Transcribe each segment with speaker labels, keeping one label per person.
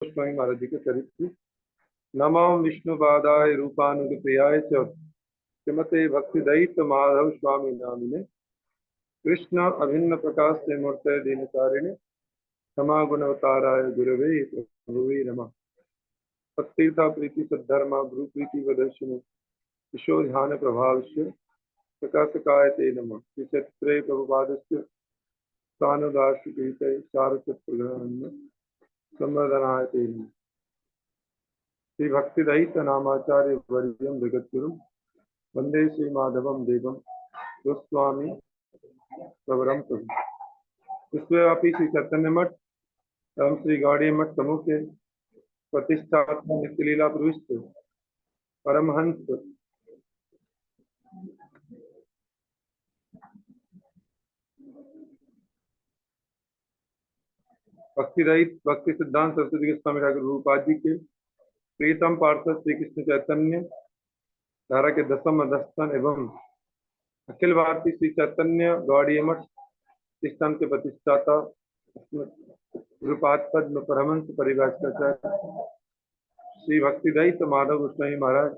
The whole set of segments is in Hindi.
Speaker 1: गोस्वामी महाराज जी के चरित्र। नमो विष्णुपादाय रूपानुग प्रियाय च श्रीमते भक्ति दयित माधव स्वामी नामिने कृष्ण अभिन्न प्रकाश से मूर्ते दीनकारिणे क्षमा गुणवताराय गुरवे प्रभुवे नमः। भक्तिता प्रीति सद्धर्मा गुरु प्रीति वदर्शने ईशो ध्यान प्रभावस्य प्रकाशकाय ते नमः। श्रीचत्रे प्रभुपादस्य सानुदार्शिकीतये सारस्वतप्रग्रहण संवर्धनाय ते नमः। श्री भक्तिदयित नामाचार्य वर्यम जगद्गुरु वंदे श्री माधवम देवम गोस्वामी प्रवरम प्रभु। विश्वव्यापी श्री चैतन्य मठ एवं श्री गौड़ीय मठ समूह के प्रतिष्ठात्मक नित्य लीला प्रविष्ट परमहंस भक्ति रहित भक्ति सिद्धांत सरस्वती गोस्वामी ठाकुर रूपाद जी के प्रीतम पार्षद श्री कृष्ण चैतन्य धारा के दसम अध्यक्षन एवं अखिल भारतीय श्री चैतन्य गौड़ीय मठ प्रतिष्ठान के प्रतिष्ठाता गुरुपाद पद्म परमहंस परिभाषाचार्य श्री भक्तिदयित माधव गोस्वामी महाराज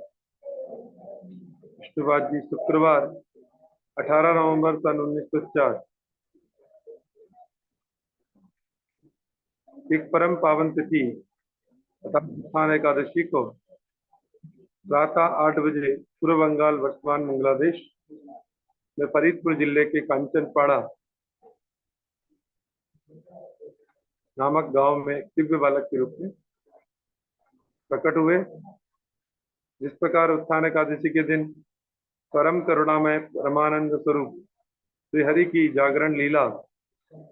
Speaker 1: विष्णुपाद जी शुक्रवार 18 नवंबर सन 1904 एक परम पावन तिथि तथा एकादशी को प्रातः 8 बजे पूर्व बंगाल वर्तमान बांग्लादेश में फरीदपुर जिले के कांचनपाड़ा नामक गांव में दिव्य बालक के रूप में प्रकट हुए। जिस प्रकार उत्थान एकादशी के दिन परम करुणामय परमानंद स्वरूप श्री हरि की जागरण लीला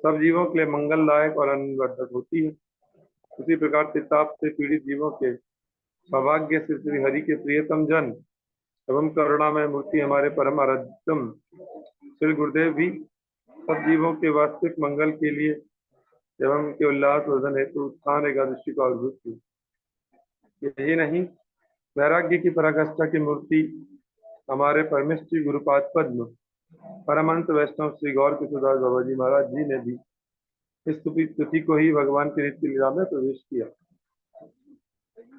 Speaker 1: सब जीवों के लिए मंगलदायक और आनंदवर्धक होती है, उसी प्रकार तिताप से पीड़ित जीवों के सौभाग्य से श्री हरि के प्रियतम जन एवं करुणामय मूर्ति हमारे परम आराध्यम श्री गुरुदेव भी सब जीवों के वास्तविक मंगल के लिए एवं के उल्लास वर्धन हेतु उत्थान एकादशी का अद्भुत हुई। यही नहीं, वैराग्य की पराकाष्ठा की मूर्ति हमारे परमेश्वरी गुरुपाद पद्म परमहंस वैष्णव श्री गौर किशोरदास बाबा जी महाराज जी ने भी इस तिथि को ही भगवान की नित्य लीला में प्रवेश किया।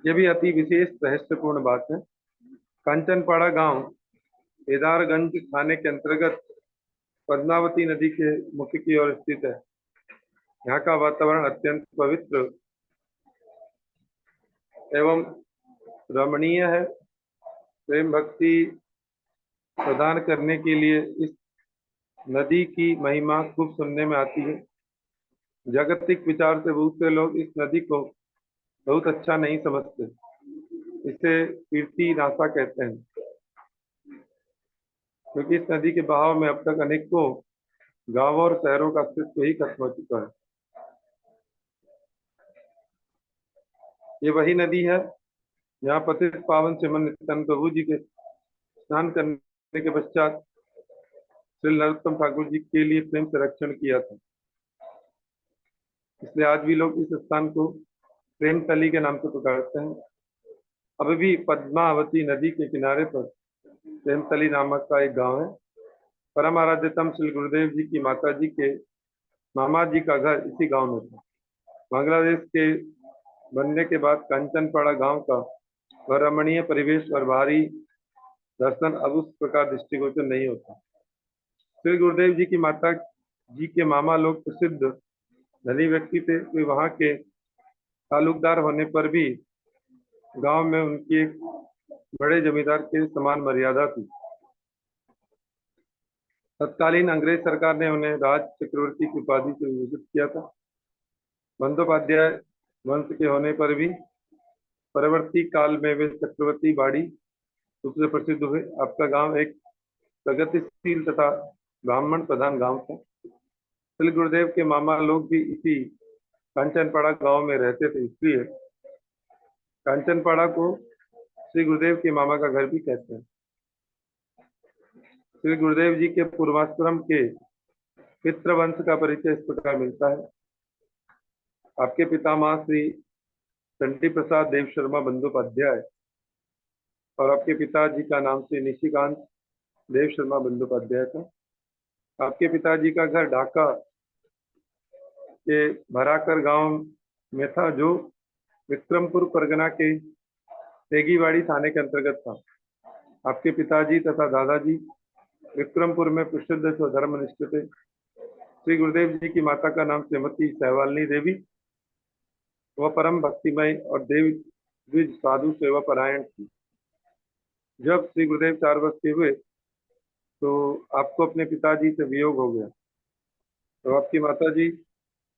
Speaker 1: यह भी अति विशेष रहस्यपूर्ण बात है। कांचनपाड़ा गांव केदारगंज थाने के अंतर्गत पद्मावती नदी के मुख की ओर स्थित है। यहाँ का वातावरण अत्यंत पवित्र एवं रमणीय है। प्रेम भक्ति प्रदान करने के लिए इस नदी की महिमा खूब सुनने में आती है। जागतिक विचार से बहुत से लोग इस नदी को बहुत अच्छा नहीं समझते, इसे कीर्ति नासा कहते हैं, क्योंकि इस नदी के बहाव में अब तक अनेकों गांवों और शहरों का अस्तित्व ही खत्म हो चुका है। ये वही नदी है यहाँ पतित पावन श्रीमन नित्यानंद प्रभु जी के स्नान करने के पश्चात श्री नरोत्तम ठाकुर जी के लिए प्रेम से रक्षण किया था। इसलिए आज भी लोग इस स्थान को प्रेम तली के नाम से पुकारते हैं। अभी भी पद्मावती नदी के किनारे पर प्रेमतली नामक का एक गांव है। परम आराध्यतम श्री गुरुदेव जी की माता जी के मामा जी का घर इसी गांव में था। बांग्लादेश के बनने के बाद कांचनपाड़ा गांव का वह रमणीय परिवेश और बाहरी दर्शन अब उस प्रकार दृष्टिगोचर नहीं होता। श्री गुरुदेव जी की माता जी के मामा लोग प्रसिद्ध धनी व्यक्ति थे। वे वहां के तालुकदार होने पर भी गांव में उनकी एक बड़े जमींदार के समान मर्यादा थी। तत्कालीन अंग्रेज सरकार ने उन्हें राज चक्रवर्ती की उपाधि से विभूषित किया था। बंदोपाध्याय वंश के होने पर भी परवर्ती काल में वे चक्रवर्ती बाड़ी रूप से प्रसिद्ध हुए। आपका गांव एक प्रगतिशील तथा ब्राह्मण प्रधान गांव था। श्री गुरुदेव के मामा लोग भी इसी कांचनपाड़ा गांव में रहते थे, इसलिए कांचनपाड़ा को श्री गुरुदेव के मामा का घर भी कहते हैं। श्री गुरुदेव जी के पूर्वाश्रम के पितृवंश का परिचय इस प्रकार मिलता है। आपके पितामह श्री चंडी प्रसाद देव शर्मा बंदोपाध्याय और आपके पिताजी का नाम श्री निशिकांत देव शर्मा बंदोपाध्याय था। आपके पिताजी का घर ढाका के भराकर गांव में था, जो विक्रमपुर परगना के तेगीवाड़ी थाने के अंतर्गत था। आपके पिताजी तथा दादाजी विक्रमपुर में प्रसिद्ध स्वधर्मनिष्ठ थे। श्री गुरुदेव जी की माता का नाम श्रीमती सहवालिनी देवी। वह परम भक्तिमय और देव द्विज साधु सेवा परायण थी। जब श्री गुरुदेव 4 वर्ष के हुए तो आपको अपने पिताजी से वियोग हो गया। तो आपकी माता जी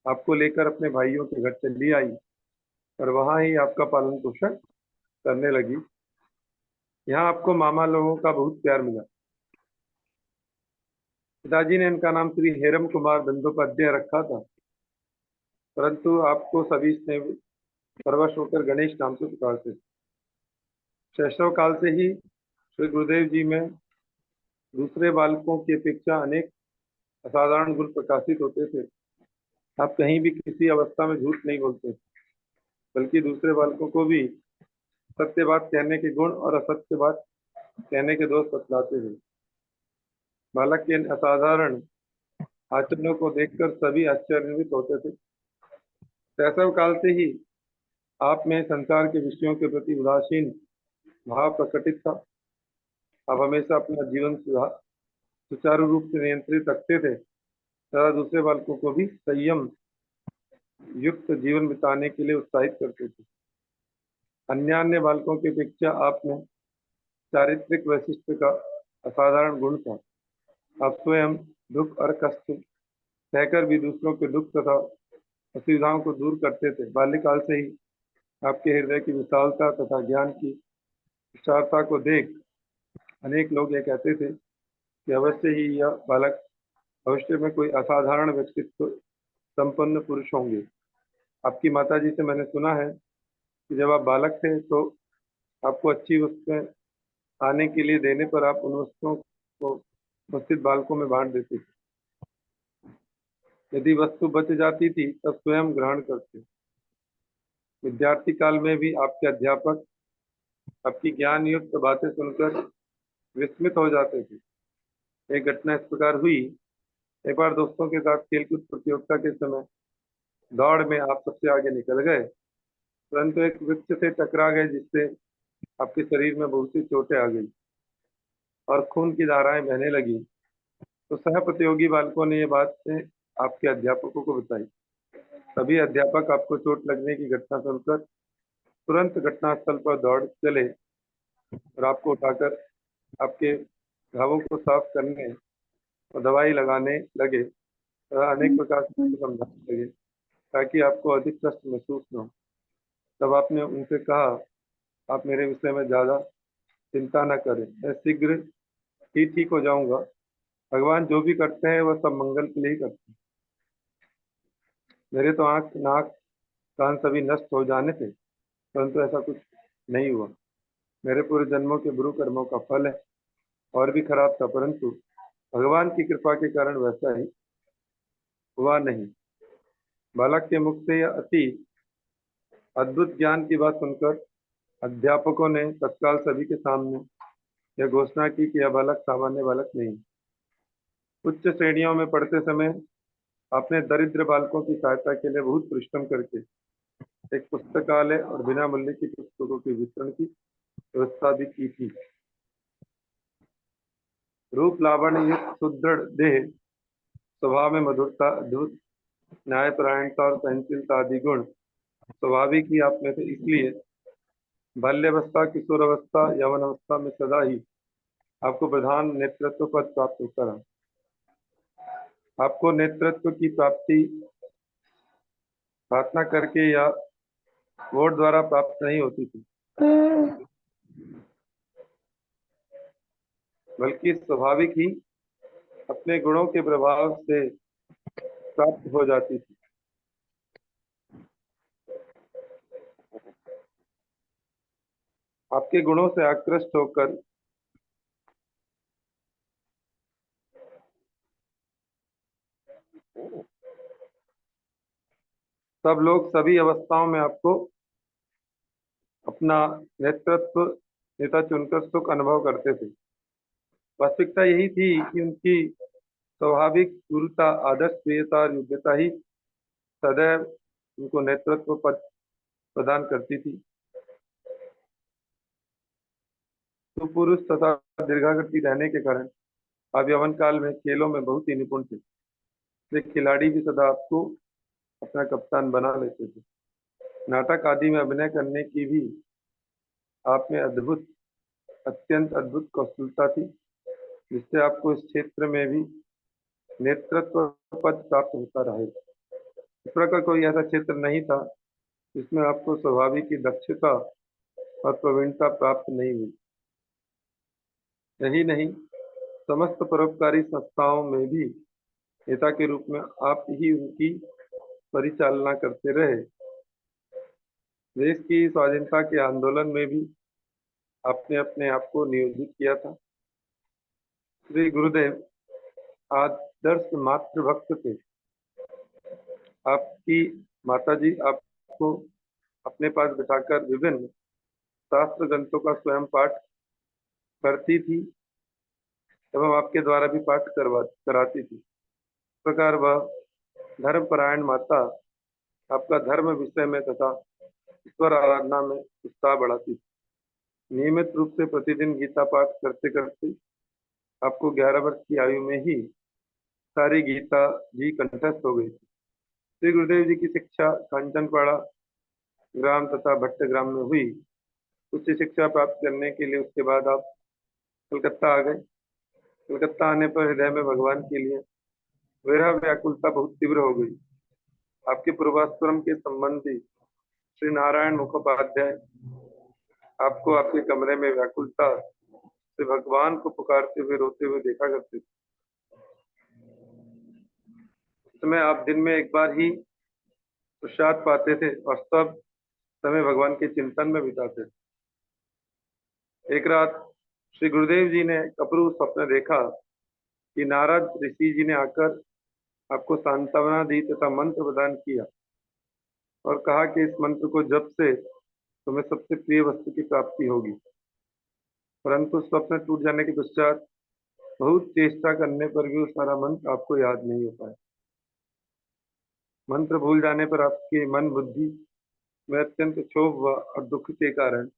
Speaker 1: आपको लेकर अपने भाइयों के घर चली आई और वहां ही आपका पालन पोषण करने लगी। यहाँ आपको मामा लोगों का बहुत प्यार मिला। पिताजी ने इनका नाम श्री हेरम कुमार बंदोपाध्याय रखा था, परंतु आपको सभी स्नेह परवश होकर गणेश नाम से पुकारते थे। शैशव काल से ही श्री गुरुदेव जी में दूसरे बालकों की अपेक्षा अनेक असाधारण गुण प्रकाशित होते थे। आप कहीं भी किसी अवस्था में झूठ नहीं बोलते, बल्कि दूसरे बालकों को भी सत्य बात कहने के गुण और असत्य बात कहने के दोष बतलाते थे। बालक के इन असाधारण आचरणों को देखकर सभी आश्चर्यान्वित होते थे। शैशव काल से ही आप में संसार के विषयों के प्रति उदासीन भाव प्रकटित था। आप हमेशा अपना जीवन सुचारू रूप से नियंत्रित रखते थे तथा दूसरे बालकों को भी संयम युक्त जीवन बिताने के लिए उत्साहित करते थे। अन्य बालकों की अपेक्षा आप में चारित्रिक वैशिष्ट्य का असाधारण गुण था। आप स्वयं दुख और कष्ट सहकर भी दूसरों के दुख तथा असुविधाओं को दूर करते थे। बाल्यकाल से ही आपके हृदय की विशालता तथा ज्ञान की विशालता को देख अनेक लोग ये कहते थे कि अवश्य ही यह बालक भविष्य में कोई असाधारण व्यक्तित्व संपन्न पुरुष होंगे। आपकी माता जी से मैंने सुना है कि जब आप बालक थे तो आपको अच्छी वस्तुएं आने के लिए देने पर आप उन वस्तुओं को उपस्थित बालकों में बांट देते थे। यदि वस्तु बच जाती थी तब स्वयं ग्रहण करते। विद्यार्थी काल में भी आपके अध्यापक आपकी ज्ञान युक्त बातें सुनकर विस्मित हो जाते थे। एक घटना इस प्रकार हुई। एक बार दोस्तों के साथ खेलकूद प्रतियोगिता के समय दौड़ में आप सबसे आगे निकल गए, परंतु एक वृक्ष से टकरा गए जिससे आपके शरीर में बहुत सी चोटें आ गई और खून की धाराएं बहने लगी। तो सह प्रतियोगी बालकों ने ये बात आपके अध्यापकों को बताई। तभी अध्यापक आपको चोट लगने की घटना सुनकर तुरंत घटनास्थल पर दौड़ चले और आपको उठाकर आपके घावों को साफ करने और दवाई लगाने लगे तथा अनेक प्रकार से समझाने लगे ताकि आपको अधिक कष्ट महसूस न हो। तब आपने उनसे कहा, आप मेरे विषय में ज्यादा चिंता न करें, मैं शीघ्र ही ठीक हो जाऊंगा। भगवान जो भी करते हैं वह सब मंगल के लिए ही करते हैं। मेरे तो आंख नाक कान सभी नष्ट हो जाने थे, परंतु ऐसा कुछ नहीं हुआ। मेरे पूर्व जन्मों के बुरे कर्मों का फल है। और भी खराब था, परंतु भगवान की कृपा के कारण वैसा ही हुआ नहीं। बालक के मुख से यह अति अद्भुत ज्ञान की बात सुनकर अध्यापकों ने तत्काल सभी के सामने यह घोषणा की कि यह बालक सामान्य बालक नहीं। उच्च श्रेणियों में पढ़ते समय आपने दरिद्र बालकों की सहायता के लिए बहुत परिश्रम करके एक पुस्तकालय और बिना मूल्य की पुस्तकों के वितरण की व्यवस्था भी की थी। रूप लावण्य युक्त सुदृढ़ देह, स्वभाव में मधुरता, अद्भुत न्यायपरायणता और सहनशीलता आदि गुण स्वाभाविक ही आप में थे। इसलिए बाल्यावस्था, किशोरावस्था, यौवन अवस्था में सदा ही आपको प्रधान नेतृत्व पद प्राप्त होता रहा। आपको नेतृत्व की प्राप्ति प्रार्थना करके या वोट द्वारा प्राप्त नहीं होती थी, बल्कि स्वाभाविक ही अपने गुणों के प्रभाव से प्राप्त हो जाती थी। आपके गुणों से आकृष्ट होकर सब लोग सभी अवस्थाओं में आपको अपना नेतृत्व नेता चुनकर सुख अनुभव करते थे। वास्तविकता यही थी कि उनकी स्वाभाविक गुरुता, आदर्श प्रियता और योग्यता ही सदैव उनको नेतृत्व पद प्रदान करती थी। तो पुरुष तथा दीर्घाकृति रहने के कारण आप यौवन काल में खेलों में बहुत ही निपुण थे। वे खिलाड़ी भी सदा आपको अपना कप्तान बना लेते थे। नाटक आदि में अभिनय करने की भी आप में अत्यंत अद्भुत कौशलता थी, जिससे आपको इस क्षेत्र में भी नेतृत्व पद प्राप्त होता रहेगा। इस प्रकार कोई ऐसा क्षेत्र नहीं था जिसमें आपको स्वाभाविक की दक्षता और प्रवीणता प्राप्त नहीं हुई। यही नहीं, समस्त परोपकारी संस्थाओं में भी नेता के रूप में आप ही उनकी परिचालना करते रहे। देश की स्वाधीनता के आंदोलन में भी आपने अपने आप को नियोजित किया था। श्री गुरुदेव आदर्श मातृभक्त थे। आपकी माताजी आपको अपने पास बिठाकर विभिन्न शास्त्र ग्रंथों का स्वयं पाठ करती थी एवं आपके द्वारा भी पाठ कराती थी। इस प्रकार वह धर्मपरायण माता आपका धर्म विषय में तथा ईश्वर आराधना में उत्साह बढ़ाती थी। नियमित रूप से प्रतिदिन गीता पाठ करते करते आपको 11 वर्ष की आयु में ही सारी गीता जी कंठस्थ हो गई थी। श्री गुरुदेव जी की शिक्षा कांचनपाड़ा ग्राम तथा भट्टग्राम में हुई। उच्च शिक्षा प्राप्त करने के लिए उसके बाद आप कलकत्ता आ गए। कलकत्ता आने पर हृदय में भगवान के लिए विरह व्याकुलता बहुत तीव्र हो गई। आपके पूर्वाश्रम के संबंधी श्री नारायण मुखोपाध्याय आपको आपके कमरे में व्याकुलता से भगवान को पुकारते हुए रोते हुए देखा करते थे। उस समय आप दिन में एक बार ही प्रसाद पाते थे और सब समय भगवान के चिंतन में बिताते थे। एक रात श्री गुरुदेव जी ने कपरू स्वप्न देखा कि नारद ऋषि जी ने आकर आपको सांत्वना दी तथा मंत्र प्रदान किया और कहा कि इस मंत्र को जप से तुम्हें सबसे प्रिय वस्तु की प्राप्ति होगी। परंतु स्वप्न टूट जाने के पश्चात बहुत चेष्टा करने पर भी वो सारा मंत्र आपको याद नहीं हो पाया। मंत्र भूल जाने पर आपके मन बुद्धि में अत्यंत क्षोभ हुआ और दुख के कारण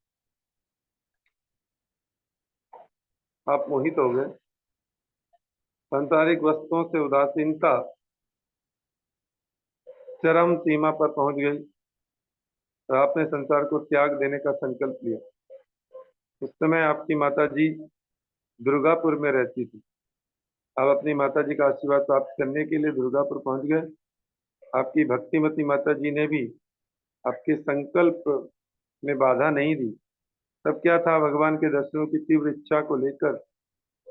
Speaker 1: आप मोहित हो गए। सांसारिक वस्तुओं से उदासीनता चरम सीमा पर पहुंच गई और आपने संसार को त्याग देने का संकल्प लिया। उस समय आपकी माताजी दुर्गापुर में रहती थी। आप अपनी माताजी का आशीर्वाद प्राप्त करने के लिए दुर्गापुर पहुंच गए। आपकी भक्तिमती माताजी ने भी आपके संकल्प में बाधा नहीं दी। तब क्या था, भगवान के दर्शनों की तीव्र इच्छा को लेकर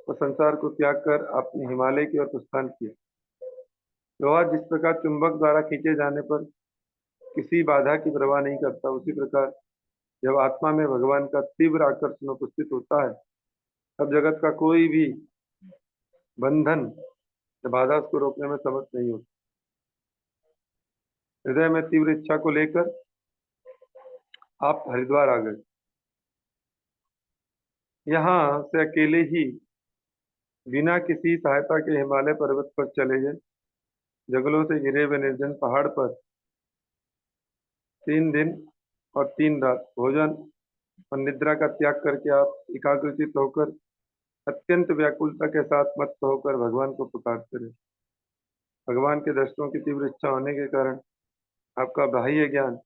Speaker 1: और संसार को त्याग कर आपने हिमालय की ओर प्रस्थान किया। लोहा जिस प्रकार चुंबक द्वारा खींचे जाने पर किसी बाधा की परवाह नहीं करता, उसी प्रकार जब आत्मा में भगवान का तीव्र आकर्षण उपस्थित होता है तब जगत का कोई भी बंधन या बाधा उसको रोकने में समर्थ नहीं होता। हृदय में तीव्र इच्छा को लेकर आप हरिद्वार आ गए। यहाँ से अकेले ही बिना किसी सहायता के हिमालय पर्वत पर चले गए। जंगलों से घिरे हुए निर्जन पहाड़ पर 3 दिन और 3 रात भोजन और निद्रा का त्याग करके आप एकाग्रचित होकर अत्यंत व्याकुलता के साथ मस्त होकर भगवान को पुकारते रहे। भगवान के दर्शनों की तीव्र इच्छा होने के कारण आपका बाह्य ज्ञान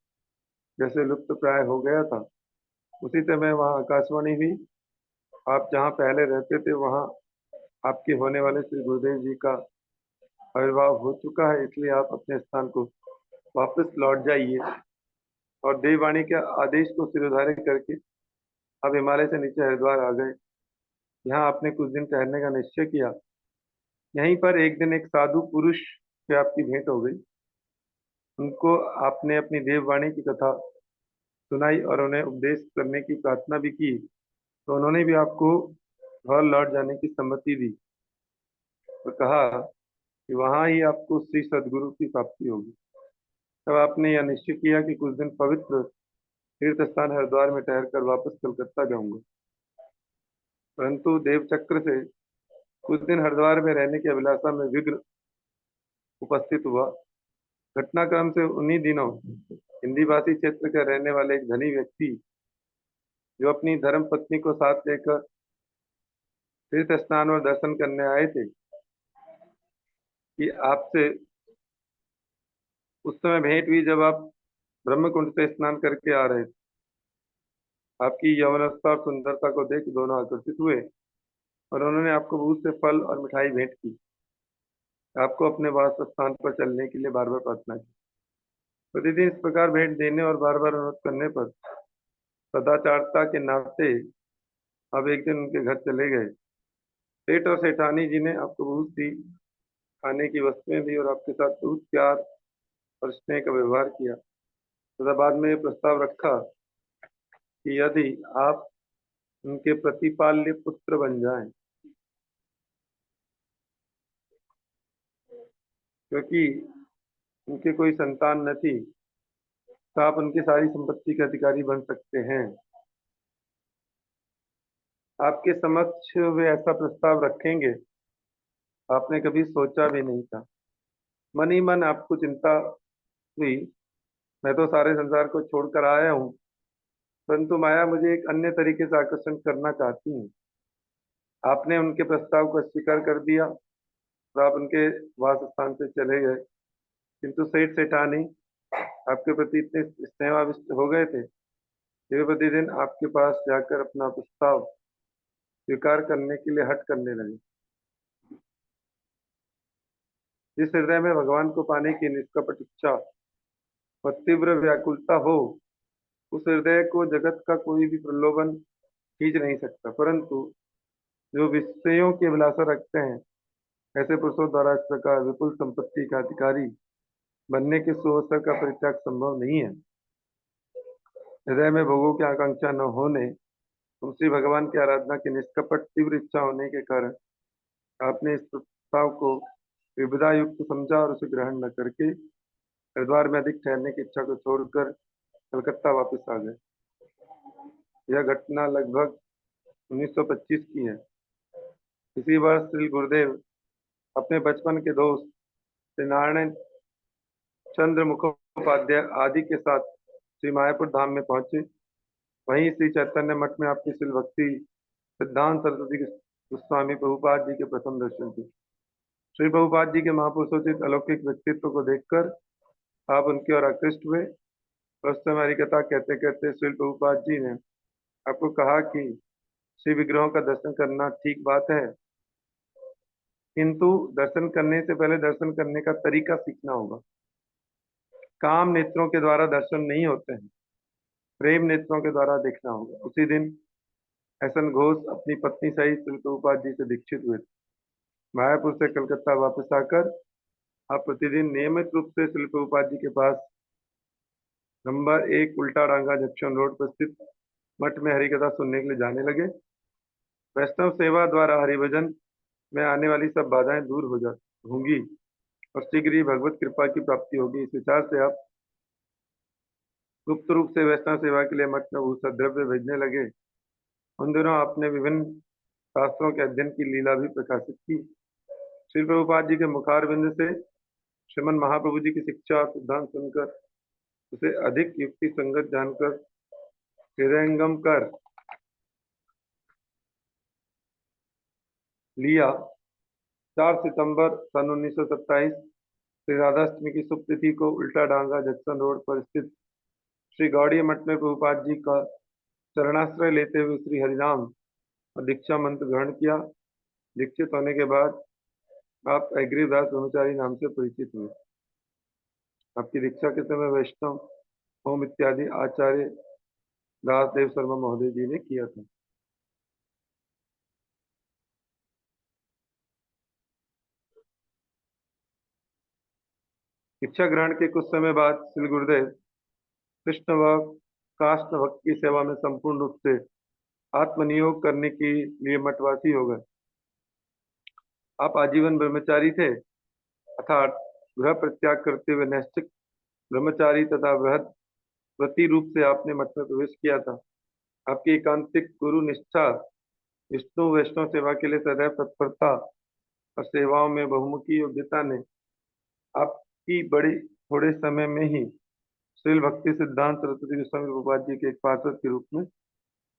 Speaker 1: जैसे लुप्त प्राय हो गया था। उसी समय वहाँ आकाशवाणी हुई। आप जहाँ पहले रहते थे वहाँ आपके होने वाले श्री गुरुदेव जी का आविर्भाव हो चुका है, इसलिए आप अपने स्थान को वापस लौट जाइए। और देववाणी के आदेश को सिरोधार्य करके आप हिमालय से नीचे हरिद्वार आ गए। यहाँ आपने कुछ दिन ठहरने का निश्चय किया। यहीं पर एक दिन एक साधु पुरुष से आपकी भेंट हो गई। उनको आपने अपनी देववाणी की कथा सुनाई और उन्हें उपदेश करने की प्रार्थना भी की, तो उन्होंने भी आपको घर लौट जाने की सम्मति दी और कहा कि वहाँ ही आपको श्री सद्गुरु की प्राप्ति होगी। तब आपने यह निश्चय किया कि कुछ दिन पवित्र तीर्थ स्थान हरिद्वार में ठहर कर वापस कलकत्ता जाऊंगा। परंतु देव चक्र से कुछ दिन हरिद्वार में रहने की अभिलाषा में विघ्न उपस्थित हुआ। घटनाक्रम से उन्हीं दिनों हिंदी भाषी क्षेत्र के रहने वाले एक धनी व्यक्ति जो अपनी धर्म पत्नी को साथ लेकर तीर्थ स्नान और दर्शन करने आए थे कि आपसे उस समय भेंट हुई जब आप ब्रह्मकुंड से स्नान करके आ रहे थे। आपकी यौवनस्था और सुंदरता को देख दोनों आकर्षित हुए और उन्होंने आपको बहुत से फल और मिठाई भेंट की। आपको अपने वास स्थान पर चलने के लिए बार बार प्रार्थना की। प्रतिदिन इस प्रकार भेंट देने और बार बार अनुरोध करने पर सदाचारता के नाते आप एक दिन उनके घर चले गए। सेठ और सेठानी जी ने आपको बहुत सी खाने की वस्तुएं दी और आपके साथ बहुत प्यार और स्नेह का व्यवहार किया तथा बाद में ये प्रस्ताव रखा कि यदि आप उनके प्रतिपाल्य पुत्र बन जाएं, क्योंकि उनके कोई संतान न थी, तो आप उनकी सारी संपत्ति के अधिकारी बन सकते हैं। आपके समक्ष वे ऐसा प्रस्ताव रखेंगे आपने कभी सोचा भी नहीं था। मन ही मन आपको चिंता हुई, मैं तो सारे संसार को छोड़कर आया हूँ, परंतु माया मुझे एक अन्य तरीके से आकर्षण करना चाहती है। आपने उनके प्रस्ताव को अस्वीकार कर दिया और आप उनके वास स्थान से चले गए। किंतु सेठ सेठानी आपके प्रति इतने स्नेहाविष्ट हो गए थे कि वे प्रतिदिन आपके पास जाकर अपना प्रस्ताव स्वीकार करने के लिए हठ करने लगे। जिस हृदय में भगवान को पाने की निष्कपट इच्छा और तीव्र व्याकुलता हो, उस हृदय को जगत का कोई भी प्रलोभन खींच नहीं सकता। परंतु जो विषयों की अभिलाषा रखते हैं, ऐसे पुरुषों द्वारा इस प्रकार विपुल संपत्ति का अधिकारी बनने के सुअवसर का परित्याग संभव नहीं है। हृदय में भोगों की आकांक्षा न होने और श्री भगवान की आराधना की निष्कपट तीव्र इच्छा होने के कारण आपने इस प्रस्ताव को विविधा युक्त समझा और उसे ग्रहण न करके हरिद्वार में अधिक ठहरने की इच्छा को छोड़कर कलकत्ता वापस आ गए। यह घटना लगभग 1925 की है। इसी वर्ष श्री गुरुदेव अपने बचपन के दोस्त श्री नारायण चंद्र मुखोपाध्याय आदि के साथ श्री मायापुर धाम में पहुंचे। वहीं श्री चैतन्य मठ में आपकी श्री भक्ति सिद्धांत सरस्वती गोस्वामी प्रभुपाद जी के प्रथम दर्शन थे। श्री प्रभुपाद जी के महापुरुषोचित अलौकिक व्यक्तित्व को देखकर आप उनकी ओर आकृष्ट हुए। उस समय हमारी कथा कहते कहते श्री प्रभुपाद जी ने आपको कहा कि श्री विग्रहों का दर्शन करना ठीक बात है, किंतु दर्शन करने से पहले दर्शन करने का तरीका सीखना होगा। काम नेत्रों के द्वारा दर्शन नहीं होते हैं, प्रेम नेत्रों के द्वारा देखना होगा। उसी दिन एस.एन. घोष अपनी पत्नी सहित श्री प्रभुपाद जी से दीक्षित हुए थे। मायापुर से कलकत्ता वापस आकर आप प्रतिदिन नियमित रूप से श्री प्रभुपाद जी के पास नंबर 1 उल्टा डांगा जंक्शन रोड पर स्थित मठ में हरिकथा सुनने के लिए जाने लगे। वैष्णव सेवा द्वारा हरिभजन में आने वाली सब बाधाएं दूर हो जा होंगी और शीघ्र ही भगवत कृपा की प्राप्ति होगी। इस विचार से आप गुप्त रूप से वैष्णव सेवा के लिए मठ में भूषा द्रव्य भेजने लगे। उन दिनों आपने विभिन्न शास्त्रों के अध्ययन की लीला भी प्रकाशित की। श्री प्रभुपाद जी के मुखारविंद से श्रीमन महाप्रभु जी की शिक्षा और सिद्धांत सुनकर उसे अधिक युक्ति संगत जानकर हृदयंगम कर लिया। 4 सितंबर सन 1927 श्री राधाष्टमी की शुभ तिथि को उल्टा डांगा जंक्शन रोड पर स्थित श्री गौड़ीय मठ में प्रभुपाद जी का चरणाश्रय लेते हुए श्री हरिनाम और दीक्षा मंत्र ग्रहण किया। दीक्षित होने के बाद आप अग्रिदास ब्रह्मचारी नाम से परिचित हुए। आपकी दीक्षा के समय वैष्णव होम इत्यादि आचार्य दासदेव शर्मा महोदय जी ने किया था। दीक्षा ग्रहण के कुछ समय बाद श्री गुरुदेव कृष्ण व काष्ण भक्त की सेवा में संपूर्ण रूप से आत्मनियोग करने के लिए मठवासी हो गए। आप आजीवन ब्रह्मचारी थे, अर्थात गृह परित्याग करते हुए नैष्ठिक ब्रह्मचारी तथा वृहद व्रती रूप से आपने मठ में प्रवेश किया था। आपकी एकांतिक गुरु निष्ठा, विष्णु वैष्णव सेवा के लिए सदैव तत्परता और सेवाओं में बहुमुखी योग्यता ने आपकी बड़ी थोड़े समय में ही श्रील भक्ति सिद्धांत सरस्वती गोस्वामी प्रभुपाद जी के एक पार्षद के रूप में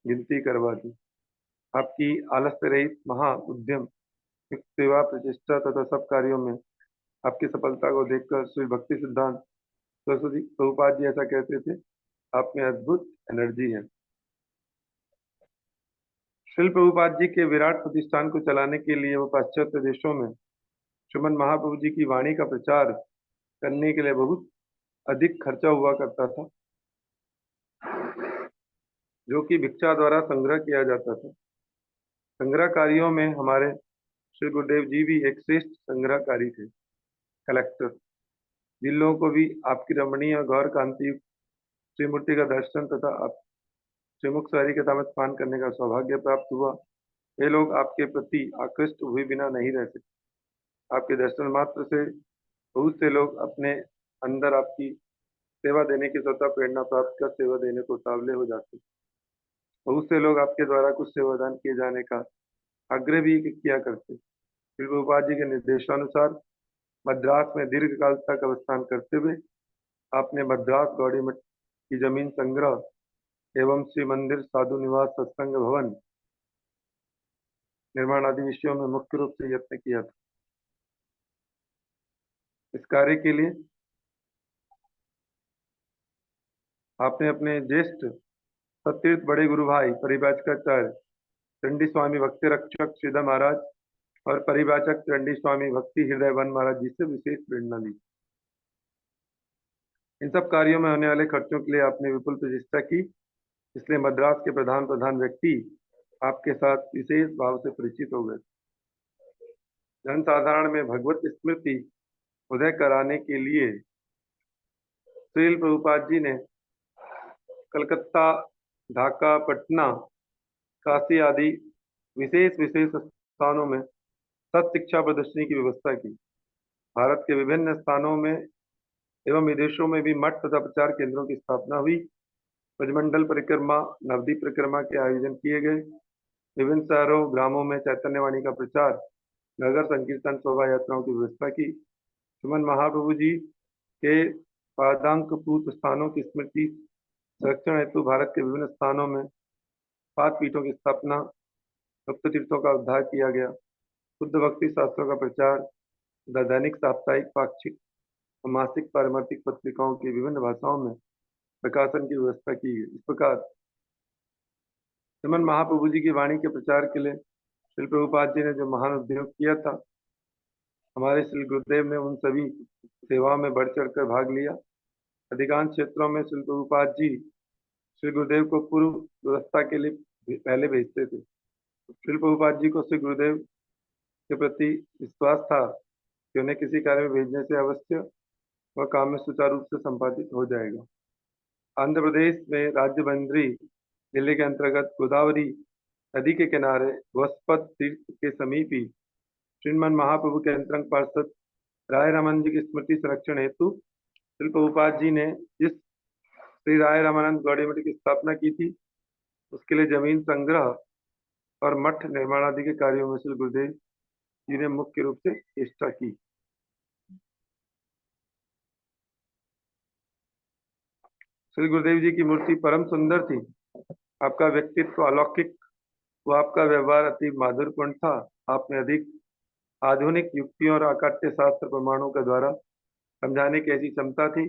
Speaker 1: गिनती करवा दी। आपकी आलस्य रहित महा उद्यम, युक्त सेवा, प्रतिष्ठा तथा सब कार्यों में आपकी सफलता को देखकर श्री भक्ति सिद्धांत सरस्वती प्रभुपाद जी ऐसा कहते थे, आप में अद्भुत एनर्जी है। श्रील प्रभुपाद जी के विराट प्रतिष्ठान को चलाने के लिए वो पाश्चात्य देशों में श्रीमन महाप्रभु जी की वाणी का प्रचार करने के लिए बहुत अधिक खर्चा हुआ करता था, जो कि भिक्षा द्वारा संग्रह किया जाता था। संग्रह कार्यों में हमारे श्री गुरुदेव जी भी एक श्रेष्ठ संग्रहकारी थे, कलेक्टर, जिन लोगों को भी आपकी रमणीय और गौर कांति युक्त श्रीमूर्ति का दर्शन तथा आप श्रीमुख सवारी के दामद पान करने का सौभाग्य प्राप्त हुआ, वे लोग आपके प्रति आकृष्ट हुए बिना नहीं रह सकते। आपके दर्शन मात्र से बहुत से लोग अपने अंदर आपकी सेवा देने की स्वतः प्रेरणा प्राप्त कर सेवा देने को उतावले हो जाते। बहुत से लोग आपके द्वारा कुछ सेवादान किए जाने का आग्रह भी किया करते। श्री प्रभुपाद जी के निर्देशानुसार मद्रास में दीर्घ काल तक अवस्थान करते हुए आपने मद्रास गौड़ी मठ की जमीन संग्रह एवं श्री मंदिर, साधु निवास, सत्संग भवन निर्माण आदि विषयों में मुख्य रूप से यत्न किया था। इस कार्य के लिए आपने अपने ज्येष्ठ सतीर्थ बड़े गुरु भाई परिव्राजकाचार्य चंडी स्वामी भक्ति रक्षक श्रीधर महाराज और परिव्राजक चंडी स्वामी भक्ति हृदय वन महाराज जी से विशेष प्रेरणा ली। इन सब कार्यों में होने वाले खर्चों के लिए आपने विपुल प्रचेष्टा की, इसलिए मद्रास के प्रधान व्यक्ति आपके साथ विशेष भाव से परिचित हो गए। जनसाधारण में भगवत स्मृति उदय कराने के लिए श्रील प्रभुपाद जी ने कलकत्ता, ढाका, पटना, काशी आदि विशेष स्थानों में सत्शिक्षा प्रदर्शनी की व्यवस्था की। भारत के विभिन्न स्थानों में एवं विदेशों में भी मठ तथा प्रचार केंद्रों की स्थापना हुई। ब्रजमंडल परिक्रमा, नवदीप परिक्रमा के आयोजन किए गए। विभिन्न शहरों, ग्रामों में चैतन्यवाणी का प्रचार, नगर संकीर्तन, शोभा यात्राओं की व्यवस्था की। श्रीमन महाप्रभु जी के पादांकपूत स्थानों की स्मृति संरक्षण हेतु भारत के विभिन्न स्थानों में 5 पीठों की स्थापना, गुप्त तीर्थों का उद्धार किया गया। शुद्ध भक्ति शास्त्रों का प्रचार, दैनिक, साप्ताहिक, पाक्षिक और मासिक पारमार्थिक पत्रिकाओं की विभिन्न भाषाओं में प्रकाशन की व्यवस्था की गई। इस प्रकार श्रीमन महाप्रभु जी की वाणी के प्रचार के लिए श्री प्रभुपाद जी ने जो महान उद्योग किया था, हमारे श्री गुरुदेव ने उन सभी सेवाओं में बढ़ चढ़कर भाग लिया। अधिकांश क्षेत्रों में श्री प्रभुपाद जी श्री गुरुदेव को पूर्व व्यवस्था के लिए पहले भेजते थे। श्री प्रभुपाद जी को श्री गुरुदेव के प्रति विश्वास था कि उन्हें किसी कार्य में भेजने से अवश्य वह काम में सुचारू रूप से संपादित हो जाएगा। आंध्र प्रदेश में राजबंद्री जिले के अंतर्गत गोदावरी नदी के किनारे वस्पत तीर्थ के समीप ही श्रीमन महाप्रभु के अंतरंग पार्षद राय रामानंद जी की स्मृति संरक्षण हेतु श्री प्रभुपाद जी ने जिस श्री राय रामानंद गौड़ी मठ की स्थापना की थी, उसके लिए जमीन संग्रह और मठ निर्माण आदि के कार्यों में श्री गुरुदेव जी ने मुख्य रूप से चेष्टा की। श्री गुरुदेव जी की मूर्ति परम सुंदर थी, आपका व्यक्तित्व अलौकिक व आपका व्यवहार अति माधुर्यपूर्ण था। आपने अधिक आधुनिक युक्तियों और अकाट्य शास्त्र प्रमाणों के द्वारा समझाने की ऐसी क्षमता थी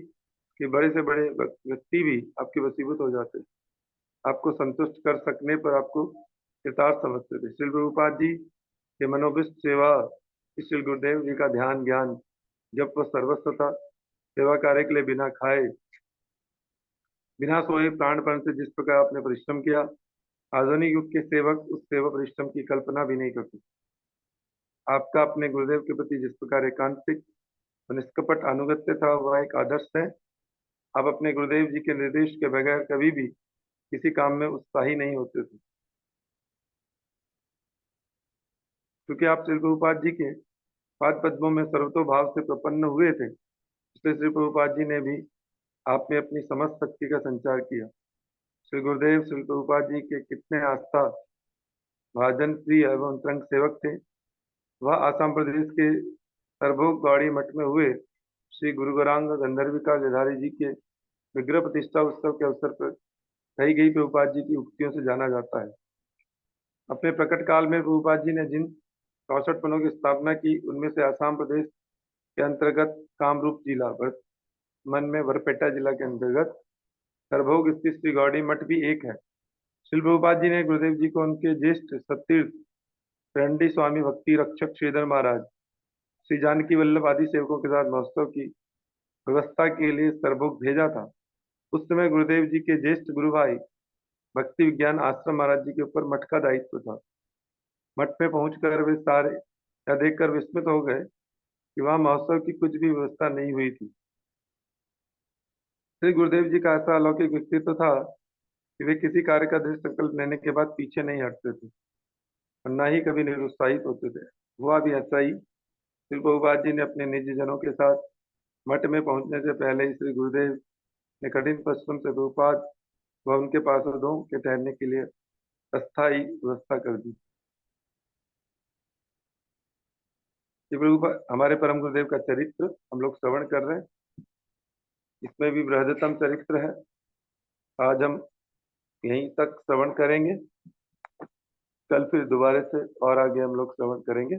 Speaker 1: कि बड़े से बड़े व्यक्ति भी आपके वशीभूत हो जाते, आपको संतुष्ट कर सकने पर आपको कृतार्थ समझते थे। श्री प्रभुपाद जी के मनोभिष्ट सेवा, श्री गुरुदेव जी का ध्यान, ज्ञान, जब वह सर्वस्व था, सेवा कार्य के लिए बिना खाए बिना सोए प्राणपण से जिस प्रकार आपने परिश्रम किया, आधुनिक युग के सेवक उस सेवा परिश्रम की कल्पना भी नहीं करते। आपका अपने गुरुदेव के प्रति जिस प्रकार एकांतिक और निष्कपट अनुगत्य था, वह एक आदर्श है। आप अपने गुरुदेव जी के निर्देश के बगैर कभी भी किसी काम में उत्साही नहीं होते थे। क्योंकि आप श्री प्रभुपाद जी के पाद पद्मों में सर्वतोभाव से प्रपन्न हुए थे, इसलिए श्री प्रभुपाद जी ने भी आप में अपनी समस्त शक्ति का संचार किया। श्री गुरुदेव श्री प्रभुपाद जी के कितने आस्था भाजन प्रिय एवं अंतरंग सेवक थे। वह आसाम प्रदेश के सरभोग गौड़ी मठ में हुए श्री गुरु गौरांग गंधर्विका गिरधारी जी के विग्रह प्रतिष्ठा उत्सव के अवसर पर कही गई प्रभुपाद जी की उक्तियों से जाना जाता है। अपने प्रकट काल में प्रभुपाद जी ने जिन 64 वनों की स्थापना की, उनमें से आसाम प्रदेश के अंतर्गत कामरूप जिला, वर्तमान में बरपेटा जिला के अंतर्गत सरभोग स्थित श्री गौड़ी मठ भी एक है। श्री प्रभुपाद जी ने गुरुदेव जी को उनके ज्येष्ठ सतीर्थ रंडी स्वामी भक्ति रक्षक श्रीधर महाराज, श्री जानकी वल्लभ आदि सेवकों के साथ महोत्सव की व्यवस्था के लिए सरभोग भेजा था। उस समय गुरुदेव जी के ज्येष्ठ गुरु भाई भक्ति विज्ञान आश्रम महाराज जी के ऊपर मठ का दायित्व था। मठ में पहुंचकर वे सारे यह देखकर विस्मित हो गए कि वहां महोत्सव की कुछ भी व्यवस्था नहीं हुई थी। श्री गुरुदेव जी का ऐसा अलौकिक व्यक्तित्व था कि वे किसी कार्य का दृढ़ संकल्प लेने के बाद पीछे नहीं हटते थे और न ही कभी निरुत्साहित होते थे। हुआ भी ऐसा ही। श्री प्रभुपाद जी ने अपने निजी जनों के साथ मठ में पहुंचने से पहले ही श्री गुरुदेव ने कठिन परिश्रम से प्रभुपाद व उनके पार्षदों के ठहरने के लिए अस्थायी व्यवस्था कर दी। ये प्रभुपाद हमारे परम गुरुदेव का चरित्र हम लोग श्रवण कर रहे हैं। इसमें भी बृहदतम चरित्र है। आज हम यहीं तक श्रवण करेंगे। कल फिर दोबारा से और आगे हम लोग श्रवण करेंगे।